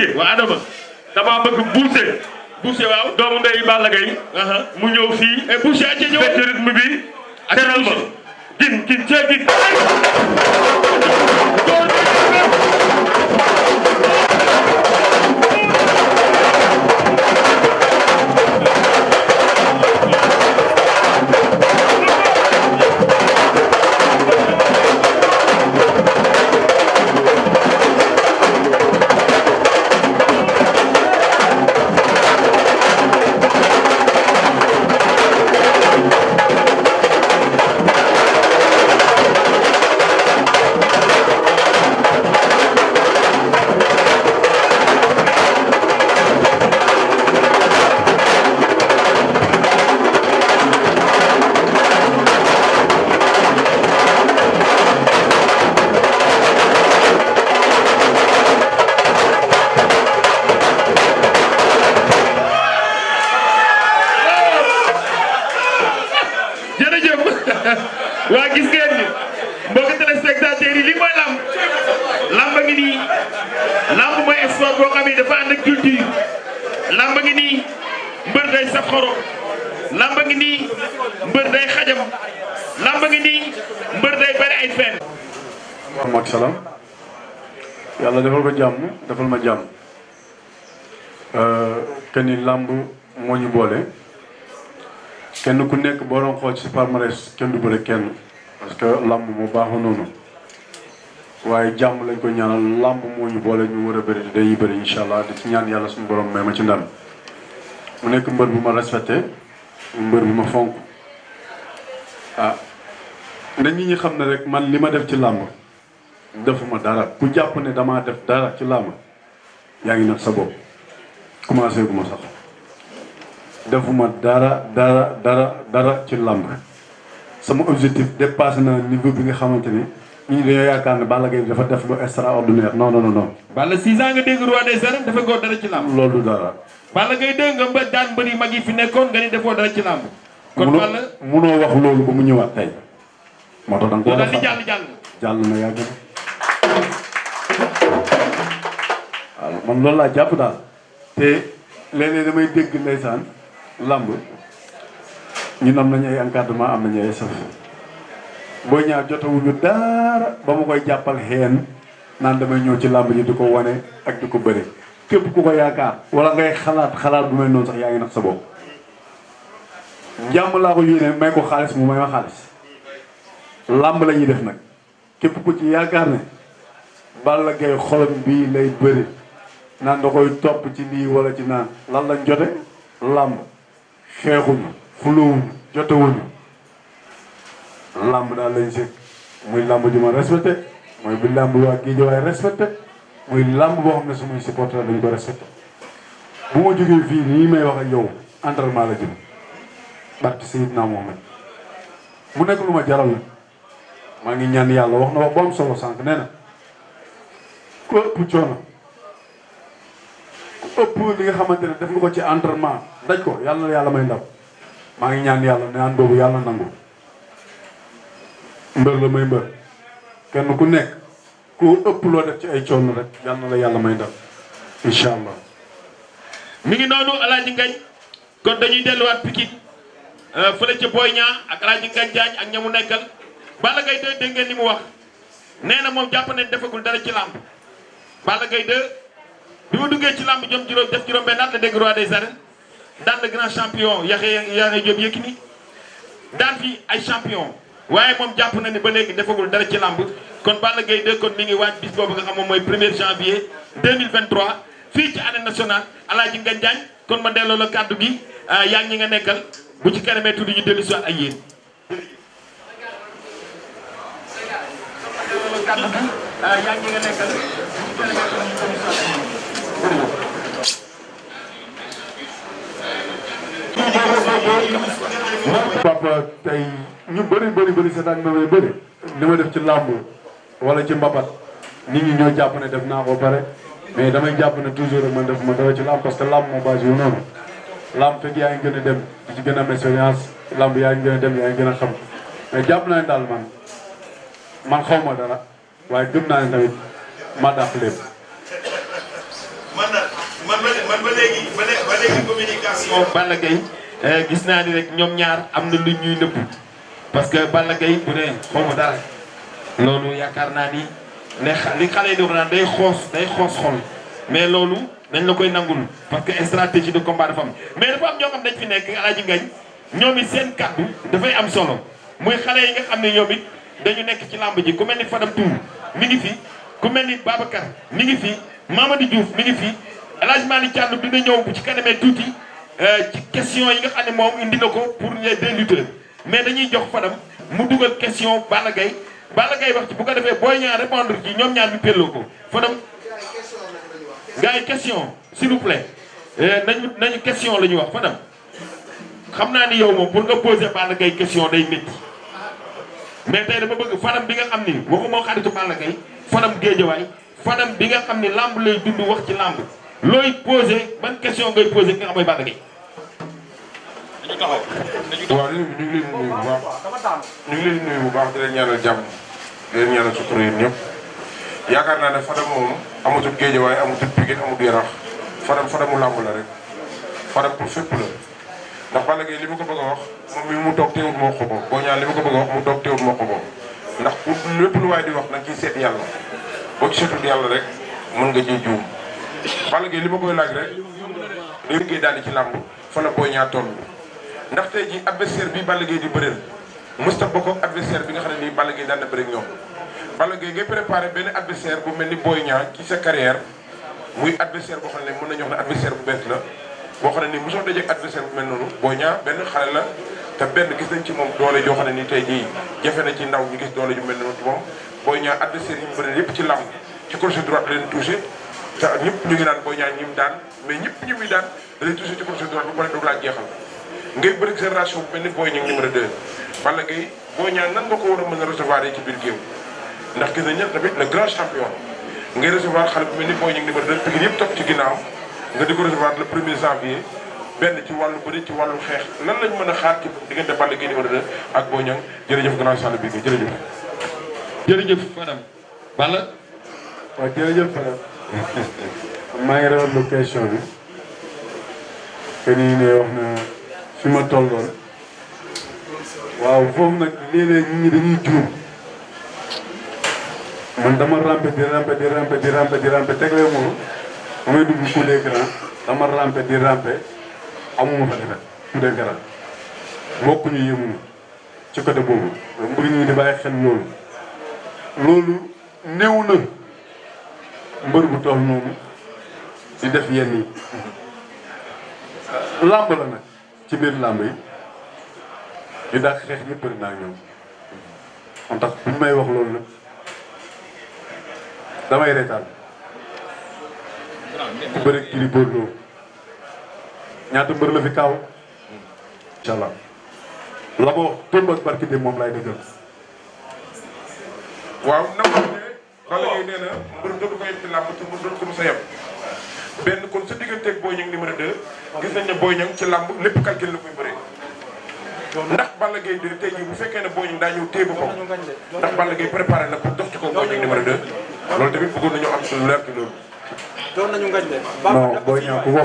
bëggee waa Adama dama bëgg Boucher waaw doomu ndey Balla Gaye mu ñëw fii et Boucher a ca ñëw fekk rythme bi teral ma gin cee gin waa gis ngeen ni mbokk téléspectateurs yi li mooy lamb ngi nii lamb mooy sport boo xam ne dafa ànd ak culture lamb ngi nii mbër day saf xorom lamb ngi nii mbër day xajam lamb ngi nii mbër day bari ay fen ak salaam yàlla defal ko jàmm defal ma jàmm kenn ni lamb moo ñu boole kenn ku nekk boo doon xool ci palmarès kenn du bëre kenn parce que lamb moo baaxoo noonu waaye jàmm lañ ko ñaanal lamb moo ñu boole ñu war a bëri te day bëri incha allah di ci ñaan yàlla suñu borom may ma ci ndam mu nekk mbër bu ma respecté mbër bu ma fonk ah na nit ñi xam ne rek man li ma def ci lamb defuma dara ku jàpp ne damaa def dara ci lamb yaa ngi nag sa bopp commencé gu ma sax. defuma dara ci lamb sama objectif dépassé na niveau bi nga xamante ni ñi dañoo yaakaar ne Balla Gaye dafa def lu extraordinaire non. Balla 6 ans nga dégg roi des arènes dafa góor dara ci lamb. loolu du dara. Balla Gaye dégg nga ba daan mbëri mag yi fi nekkoon nga ni defoo dara ci lamb. kon Balla munoo wax loolu ba mu ñëwaat tey. moo tax da nga ko war a jàll na yàgg na. waaw man loolu laa jàpp daal te léeg-léeg damay dégg ndeysaan lamb ñun am nañu ay encadrement am nañu ay saf booy ñaar jotawuñu dara ba mu koy jàppal xeen naan damay ñëw ci lamb ji di ko wane ak di ko bëri képp ku ko yaakaar wala ngay xalaat bu mel noonu sax yaa ngi nax sa bopp jàmm laa ko yéene may ko xaalis mu may ma xaalis lamb la ñuy def nag képp ku ci yaakaar ne Balla Gaye xolam bii lay bëri naan da koy topp ci lii wala ci naan lan lañ jote lamb xeexuñu xulóowuñu jotewuñu lamb daal lañ sëg muy lamb ji ma respecté mooy bi lamb waa Guédiawaye respecté muy lamb boo xam ne sumuy supporter dañ ko respecté bu ma jógee fii nii may wax ak yow entraînement la jëm barki Seydina Mohamed mu nekk lu ma jaral la maa ngi ñaan yàlla wax na wax bu am solo sànq nee na ku ëpp coono ëpp li nga xamante ne def nga ko ci entraînement daj ko yàlla na yàlla may ndam maa ngi ñaan yàlla naan boobu yàlla nangu mbër la may mbër kenn ku nekk ku ëpp loo def ci ay coono rek yàlla na la yàlla may ndam incha allah. mi ngi noonu Alaaji Ngañ kon dañuy delluwaat Pikine fële ca Boy Niang ak Alaaji Ngañ Jaañ ak ñamu nekkal Balla Gaye 2 dégg ngeen li mu wax nee na moom jàpp ne defagul dara ci làmb Balla Gaye 2 bi mu duggee ci làmb jom juróom benn at la dégg roi des arènes daan le grand champion Yaxya Jóob Yékini daan fi ay champion waaye moom jàpp na ni ba léegi defagul dara ci làmb kon Balla Gaye 2 kon mi ngi waaj bis boobu nga xam moom mooy 1er janvier 2023 fii ci arène nationale Alaaji Ngañ Jaañ kon ma delloo la kàddu gi yaa ngi ñi nga nekkal bu ci kanamee tudd ñu dellu si ay yéen. yaa ngi ñi nga nekkal bu ci kanamee tudd ñu dellu si ay yéen. papa tey ñu bëri seetaan na may bëri li ma def ci làmb wala ci mbapat nit ñi ñoo jàpp ne def naa ko pare mais damay jàpp ne toujours rek man def ma dara ci làmb parce que làmb moo base yu noonu làmb fekk yaa ngi gën a dem di ci gën a am expérience làmb yaa ngi gën a dem yaa ngi gën a xam mais jàpp naa ne daal man xaw ma dara waaye gëm naa ne tamit maa dàq lépp man ba léegi communication Balla Gaye gis naa ni rek ñoom ñaar am na lu ñuy nëbb parce que Balla Gaye bu ne xawma dara loolu yaakaar naa ni ne li xale yi di wax naan day xoos xol mais loolu dañ la koy nangul parce que stratégie de combat dafa am mais dafa am ñoo xam dañ fi nekk Alaaji Ngañ ñoom it seen kàddu dafay am solo muy xale yi nga xam ne ñoom it dañu nekk ci làmb ji ku mel ni Fadam Tour mi ngi fi ku mel ni Babacar mi ngi fi Mamadou Diouf mi ngi fi El Hadj Malick Thiandoum dina ñëw bu ci kanamee tuuti ci question yi nga xam ne moom indi na ko pour les deux lutteurs mais dañuy jox Fadam mu dugal question Balla Gaye wax ci bu ko defee Boy Niang répondre ci ñoom ñaar ñu pelloo ko Fadam gars yi question s'il vous plaît nañu question la ñu wax Fadam xam naa ni yow moom pour nga poser Balla Gaye question day métti mais tey dama bëgg Fadam bi nga xam ni waxuma xaritu Balla Gaye Fadam géejawaay Fadam bi nga xam ni lamb lay dund wax ci lamb looy posé ban question ngay posé ki nga xam mooy Balla Gaye. dañu taxaw waaw ñu ngi leen di nuyu bu baax ñu ngi leen di nuyu bu baax di leen ñaanal jàmm di leen ñaanal sutura yéen ñëpp yaakaar naa ne Fadam moom amatul géejawaay amatul Pikine amatul Yaraax Fadamu làmb la rek Fadam pour fépp la ndax Balla Gaye li ma ko bëgg a wax moom mi mu toog teewul moo ko ko Boy Niang li ma ko bëgg a wax mu toog teewul moo ko ko ndax pour lépp lu waay di wax nag ciy seet yàlla boo ci seetul yàlla rek mën nga ciy juum Balla Gaye li ma koy laaj rek li liggéey daal di ci làmb fa la Boy Niang toll ndax tey ji adversaire bi Balla Gaye di bëreel musta bokk ak adversaire bi nga xam ne nii Balla Gaye daan na bëri ak ñoom Balla Gaye ngay préparé benn adversaire bu mel ni Boy Niang ci sa carrière muy adversaire boo xam ne mën nañu wax ne adversaire bu bees la boo xam ne nii mosoo dajeek adversaire bu mel noonu Boy Niang benn xale la te benn gis nañ ci moom doole joo xam ne nii tey jii jafe na ci ndaw ñu gis doole ju mel noonu ci moom Boy Niang adversaire yi mu bëri yëpp ci lamb ci crochet droite leen touché te ñëpp ñu ngi naan Boy Niang ñi mu daan mais ñëpp ñi muy daan da lay touché ci crochet droite bu pare doog laa jeexal ngay bëri génération bu mel ni Boy Niang numéro 2 Balla Gaye Boy Niang nan nga ko war a mën a recevoir yi ci biir géew ndax gis nañ tamit le grand champion ngay recevoir xale bu mel ni Boy Niang numéro 2 Pikine yëpp topp ci ginnaaw nga di ko recevoir le 1er janvier benn ci wàllu bëri ci wàllu xeex lan lañ mën a xaar ci diggante Balla Gaye numéro 2 ak Boy Niang jërëjëf grand sall bi jërëjëf. jërëjëf Fadam Balla. waaw jërëjëf Fadam maa ngi rafetlu question bi que ni ne wax na fi ma tolloon waaw foofu nag léeg-léeg nit ñi dañuy juum man dama rampe di rampe tegle moom ba may dugg coup d'écran dama rampe di rampe amuma fa defet coup d'écran bokkuñu yëmuñu ci côté boobu mbir ñi di bàyyi xel loolu néew na mbër bu toll noonu di def yenn yi làmb la nag ci biir làmb yi di dàq xeex ñëpp bëri naa ñoom moo tax bu ñu may wax loolu nag damay reetaan ku bëri Gris Bordeaux ñaata mbër la fi kaaw incha allah la ma wax démb ak barki démb moom laay dëggal waaw nangu ne Balla Gaye nee na mbër dootu ko yem ci làmb te mbër dootu ko mos a yem benn kon sa digganteeg Boy Niang numéro 2 gis nañ ne Boy Niang ci làmb lépp calcul la koy bëree ndax Balla Gaye de tey jii bu fekkee ne Boy Niang daa ñëw téye ko ndax Balla Gaye préparé na pour dox ci kaw Boy Niang numéro 2 loolu tamit bëggoon nañoo am suñu leer ci loolu. doon nañu ngañ de. non Boy Niang ku ko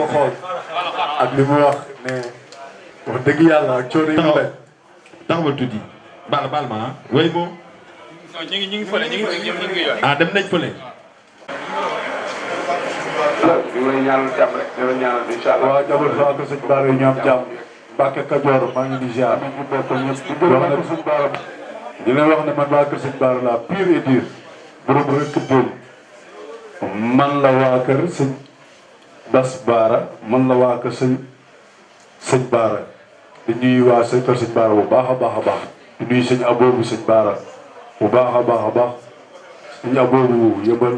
xool ak li mu wax ne wax dëgg yàlla ak coono yi mu daj. taxawal tuuti baal ma ah way moom. non ñu ngi fële ñu ngi yor. ah dem nañ fële. ñu ngi lay ñaanal jàmm rek ñu ngi lay ñaanal incha allah. waaw jabal fa ak sëñ Bara yi ñu am jàmm Mbàkke Kajoor maa ngi di ziar ñu bokk ñëpp di wax sëñ Bara di leen wax ne man waa kër sëñ Bara la pur et dur borom rek bool man la waa kër sëñ Bas Bara man la waa kër sëñ Bara di nuyu waa sa kër sëñ Bara bu baax a baax a baax di nuyu sëñ aboobu sëñ Bara bu baax a baax a baax sëñ aboobu yëbal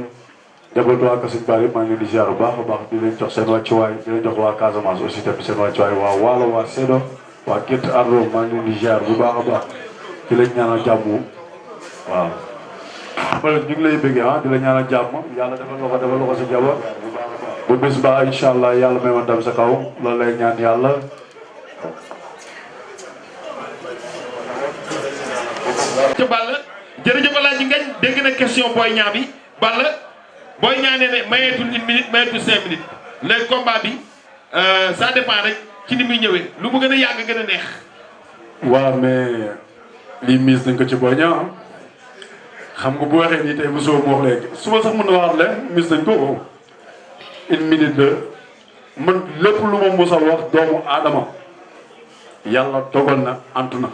jabal waa kër sëñ Bara yëpp maa ngi leen di ziar bu baax a baax di leen jox seen wàccuwaay di leen jox waa Casamance aussi tamit seen wàccuwaay waa Waalo waa Seedo waa Gétt Ardo maa ngi leen di ziar bu baax a baax di leen ñaanal jàmm waaw. wala ñu ngi lay bëggee ah di la ñaanal jàmm yàlla defal la ko sa jabar bu bés ba incha allah yàlla may ma dem sa kaw loolu lay ñaan yàlla. ca Balla jërëjëf Alaaji Ngañ dégg na question Boy Niang bi Balla Boy Niang nee na mayeetul 1 minute mayeetul 5 minutes le combat bi ça dépend rek ci ni muy ñëwee lu mu gën a yàgg gën a neex. waaw mais lii mise nañ ko ci Boy Niang xam nga bu waxee nii tey mosoo mu wax léegi suba sax mën na waxaat leen mise nañ ko 1 minute de man lépp lu ma mosal wax doomu aadama yàlla dogal na antu na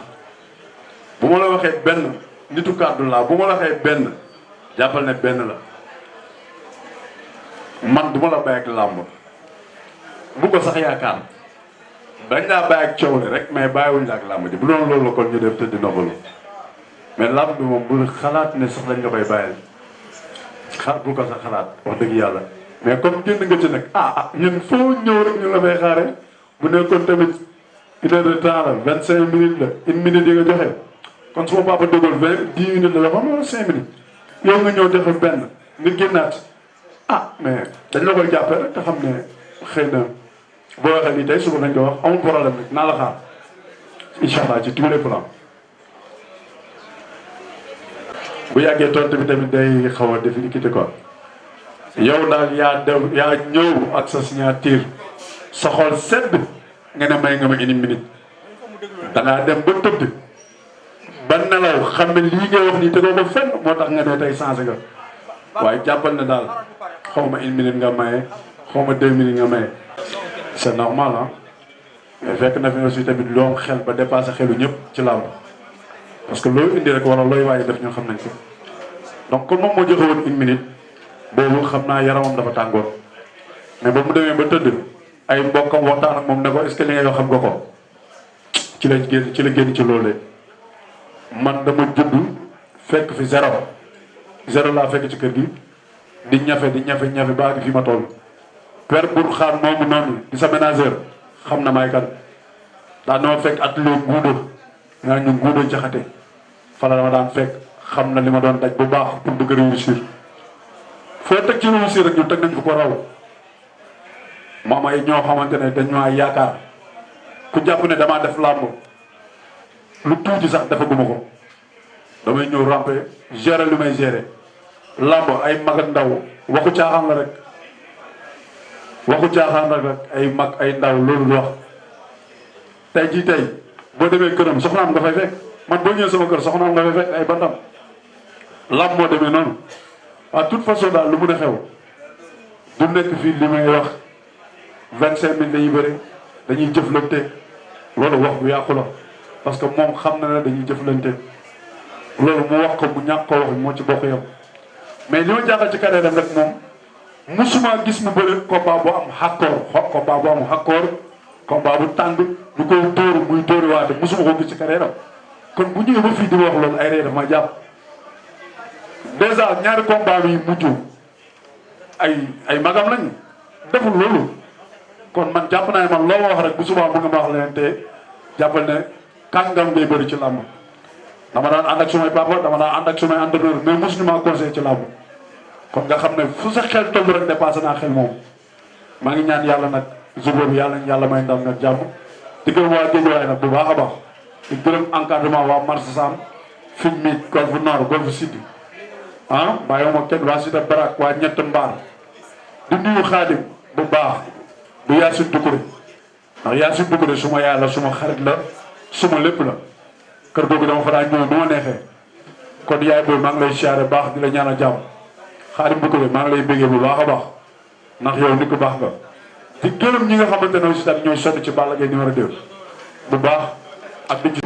bu ma la waxee benn nitu kàddu laa bu ma la waxee benn jàppal ne benn la man du ma la bàyyi ak làmb bu ko sax yaakaar dañ laa bàyyi ak coow li rek mais bàyyiwuñ la ak làmb ji bu doon loolu la kon ñu def tëdd noppalu mais làmb bi moom bul xalaat ne sax dañ la koy bàyyil bu ko sax xalaat wax dëgg yàlla mais comme génn nga ci nag ñun foo ñëw rek ñu la fay xaare bu nekkoon tamit 1 heure de temps la 25 minutes la 1 minute yi nga joxe kon su ma papa dogal 10 minutes la xam nga 5 minutes yow nga ñëw defe benn nga génnaat mais dañ la koy jàppee rek te xam ne xëy na boo waxee nii tey suba nañ ko wax amul problème rek naa la xaar incha allah ci tous les plans. bu yàggee tontu bi tamit day xaw a difficulté quoi yow daal yaa ñëw ak sa signature sa xol sedd nga ne may nga ma 1 minute dangaa dem ba tëdd ba nelaw xam ne lii ngay wax nii tegoo ko fenn moo tax nga ne tey changé nga waaye jàppal ne daal xaw ma 1 minute nga maye xaw ma 2 minutes nga maye. c'est normal mais fekk na fi aussi tamit loo am xel ba dépassé xelu ñëpp ci làmb parce que loo indi rek wala looy waaye def ñoo xam nañ ko donc kon moom moo joxe woon 1 minute boobu xam naa yaramam dafa tàngoor mais ba mu demee ba tëdd ay mbokkam waxtaan ak moom ne ko est-ce que li nga yoo xam nga ko ci la génn ci loolee man dama judd fekk fi zéro laa fekk ci kër gi di ñafe baa ngi fi ma toll père bur xaar moomu noonu di sa ménageur xam na may kan daa dama fekk atelier nguudo nga ñu nguudo jaxate fala dama daan fekk xam na li ma doon daj bu baax pour bëgg réussir foo teg ci réussir rek ñu teg nañ fu ko raw moom ay ñoo xamante ne dañ maa yaakaar ku jàpp ne damaa def làmb lu tuuti sax dafa guma ko damay ñëw ramper gérer li may gérer làmb ay mag ak ndaw waxu caaxaan la rek ay mag ay ndaw loolu lu wax tey jii tey boo demee këram soxnaam nga fay fekk man boo ñëwee sama kër soxnaam nga fay fekk ay bantam làmb moo demee noonu à toute façon daal lu mun a xew du nekk fii li may wax 25 000 dañuy bëri dañuy jëflante loolu wax bu yàqu la parce que moom xam na ne dañuy jëflante loolu mu wax ko mu ñàkk ko wax moo ci bokk yam mais li ma jaaxal ci carrière am rek moom musuma gis mu bëri combat bu am xàkkoor combat bu tàng ñu koy dóor muy dóori waate musuma ko gis ci carrière am kon bu ñëwee ba fii di wax loolu ay ree dafa ma jàpp dèjà ñaari combat yi mujj ay magam lañ deful loolu kon man jàpp naa ne man loo ma wax rek bu subaa mu nga ma wax leen te jàppal ne kàngam ngay bëri ci làmb dama daan ànd ak sumay papa dama daan ànd ak sumay entraîneur mais mosuñu maa conseillé ci làmb kon nga xam ne fu sa xel toll rek dépassé naa xel moom maa ngi ñaan yàlla nag jour bi yàlla may ndam nag jàmm di gërëm waa Guédiawaye nag bu baax a baax di gërëm encadrement waa Marsa Sam film mi golf nord golf sud bàyyiwuma kenn waa Sida Barak waa ñett mbaar di nuyu Xaadim bu baax bu Yaasin Dukure ndax Yaasin Dukure suma yaay la suma xarit la suma lépp la kër googu dama fa daa ñëw nu ma neexee kon yaay booy maa ngi lay siyaare baax di la ñaanal jàmm Xaadim Dukure maa ngi lay béggee bu baax a baax ndax yow nit ku baax nga di gërëm ñi nga xamante ne aussi tamit ñooy sonn ci Balla Gaye numéro 2 bu baax ak di ci